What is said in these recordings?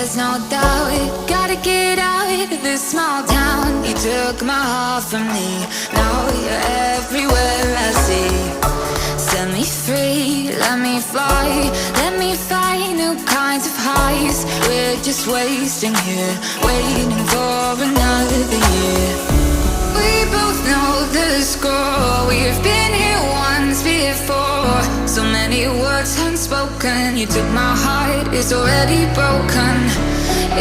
there's no doubt. Gotta get out of this small town. You took my heart from me, now you're everywhere I see. Set me free, let me fly, let me find new kinds of highs. We're just wasting here, waiting for another year. We both know the score, we've been here once before. So many words unspoken, you took my heart, it's already broken.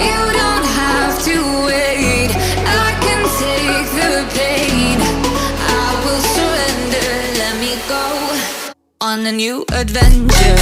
You don't have to wait, I can take the pain. I will surrender, let me go on a new adventure.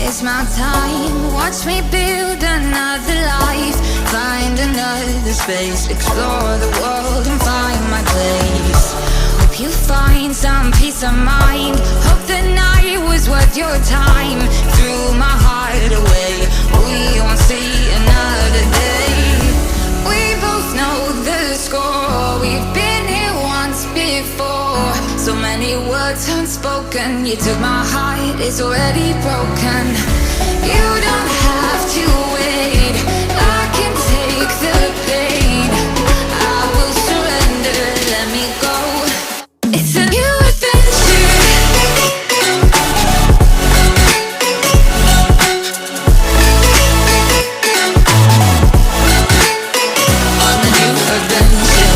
It's my time, watch me build another life. Find another space, explore the world and find my place. Hope you find some peace of mind. Hope the night was worth your time. Threw my heart away, we won't see another day. We both know the score, we've been here once before. So many words unspoken, you took my heart, it's already broken. You don't have to wait, I can take the pain. I will surrender, let me go. It's a new adventure. On a new adventure.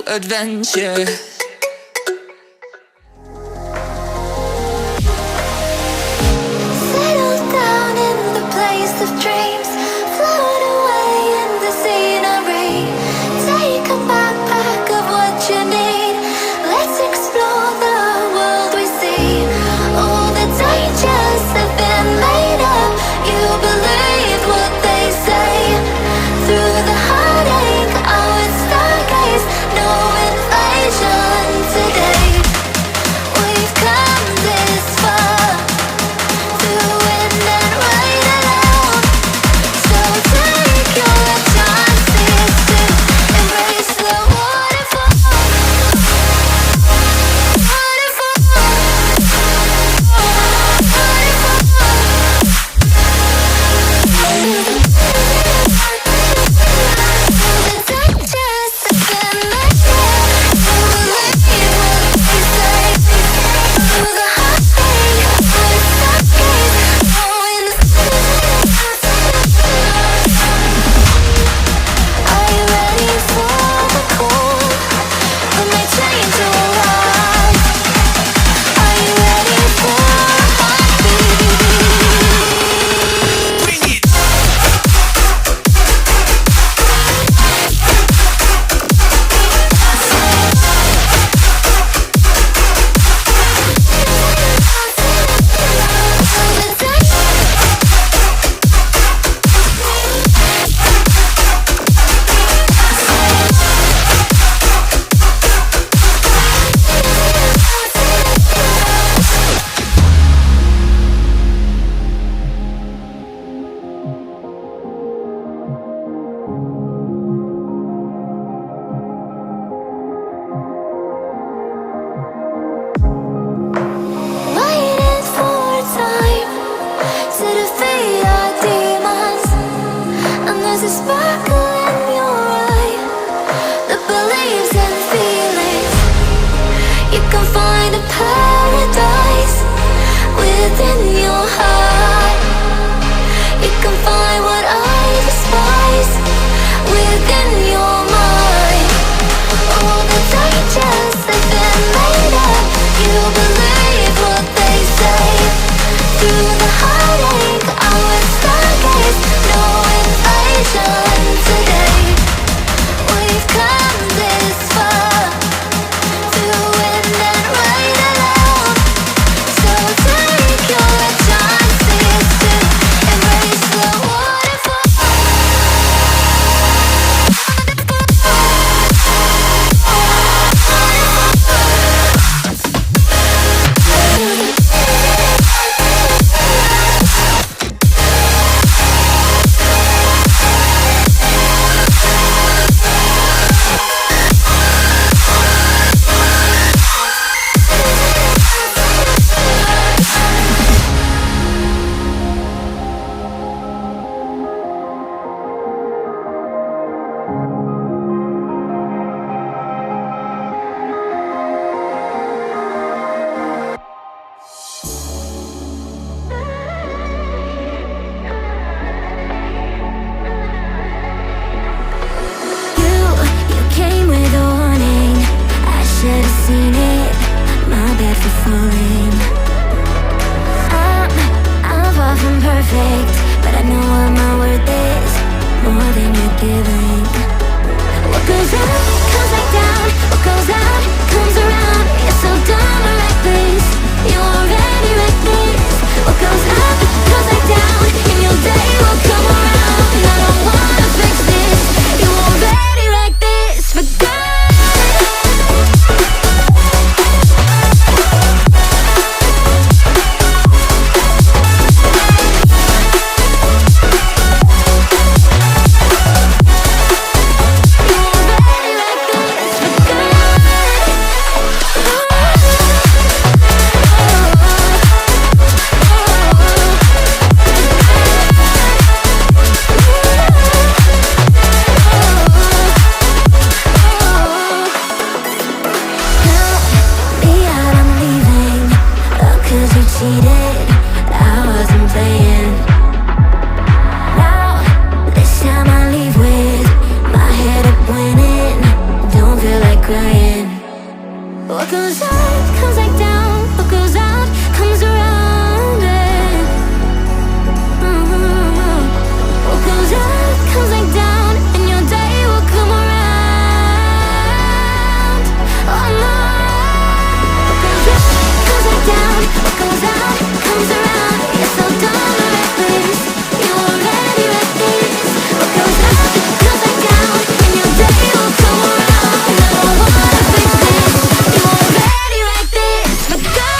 Adventure. Settle down in the place of dreams, float away in the scenery. Take a backpack of what you need. Let's explore the world we see. All the dangers have been made up. You believe what they say. Through the heartache, I would stargaze. No invasion. sparkle in your eye that believes in feelings. You can find a paradise within your heart. You can find what I despise within your mind. All the dangers have been made up. You believe what they say. Through the heartache, I would stargaze. No invasion today. We've come this far, through wind and rain alone. So take your chances to embrace the waterfall. You came with a warning. I should have seen it. My bad for falling. I'm far from perfect, but I know what my worth is. More than you're giving. What goes up comes back down. What goes out comes around. You're so dumb or reckless. You already reckless. What goes up comes back down, and your day will come around. And I don't wanna fix this. You already like this for good. Cheated, I wasn't playing. Now, this time I leave with my head up winning. Don't feel like crying. What goes up comes back down. What goes out comes around. What goes up comes back down, and your day will come around. Oh no. What goes up comes back down. What goes out comes around. You're so dumb and reckless. You already reckless. What goes up comes back down, and your day will come around. And I don't wanna fix this. You already like this for good.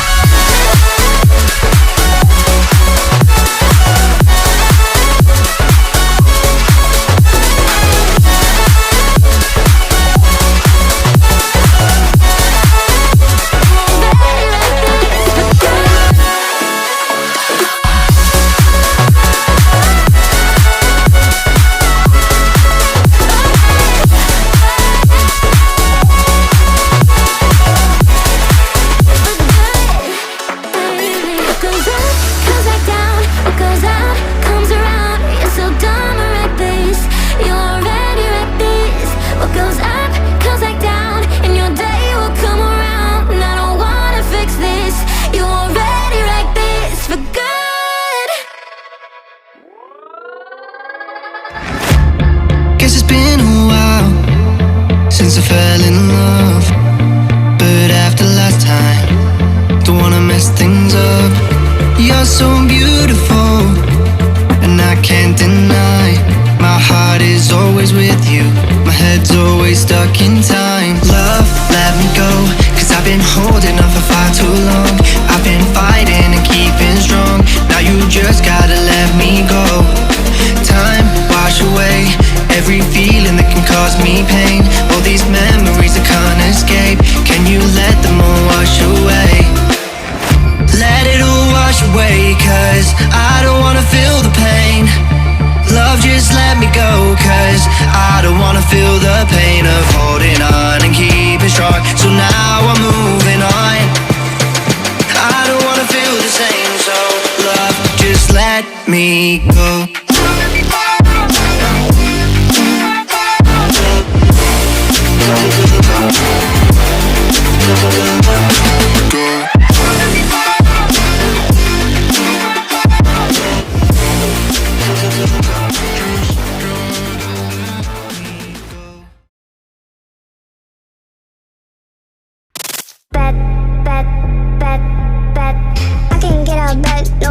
What goes up comes back down. What goes out comes around. You're so dumb and reckless. You already reckless. What goes up comes back down, and your day will come around. And I don't wanna fix this. You already like this for good. Guess it's been a while since I fell in love, but after last time, don't wanna mess things up. You're so beautiful, and I can't deny. My heart is always with you. My head's always stuck in time. Love, let me go, 'cause I've been holding on for far too long. I've been fighting and keeping strong. Now you just gotta let me go. Time, wash away every feeling that can cause me pain. All these memories I can't escape. Can you let them all wash away? Let it all wash away, 'cause I don't wanna feel the pain. Love, just let me go, 'cause bed